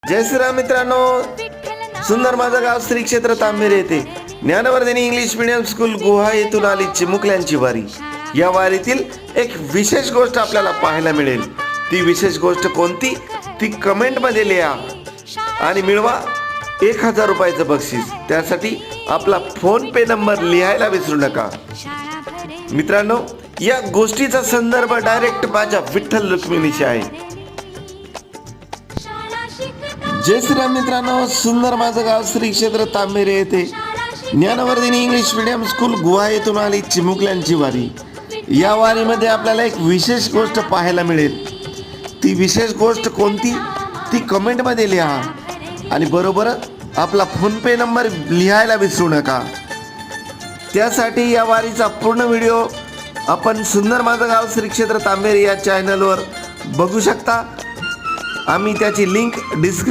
जय श्रीराम मित्रांनो, सुंदर माझं गाव श्री क्षेत्र तांबेरे येथे ज्ञानवर्धिनी इंग्लिश मीडियम स्कूल गुहा येथून आली चिमुकल्यांची वारी। या वारीतील एक विशेष गोष्ट आपल्याला पाहायला मिळेल। ती विशेष गोष्ट कोणती ती कमेंट मध्ये लिहा आणि मिळवा 1000 रुपयाचं बक्षीस। त्यासाठी आपला फोन पे नंबर लिहायला विसरू नका। मित्रांनो, या गोष्टीचा संदर्भ डायरेक्ट माझ्या विठ्ठल रुक्मिणीशी आहे। जय श्रीराम मित्रांनो, सुंदर माझं गाव श्री क्षेत्र तांबेरे येथे ज्ञानवर्धिनी इंग्लिश मीडियम स्कूल गुहा येथून आली चिमुकल्यांची वारी। या वारीमध्ये आपल्याला एक विशेष गोष्ट पाहायला मिळेल। ती विशेष गोष्ट कोणती ती कमेंटमध्ये लिहा आणि बरोबर आपला फोन पे नंबर लिहायला विसरू नका। त्यासाठी या वारीचा पूर्ण व्हिडिओ आपण सुंदर माझं गाव श्री क्षेत्र तांबेरे या चॅनलवर बघू शकता। आम्ही त्याची लिंक डिस्क्रिप्शन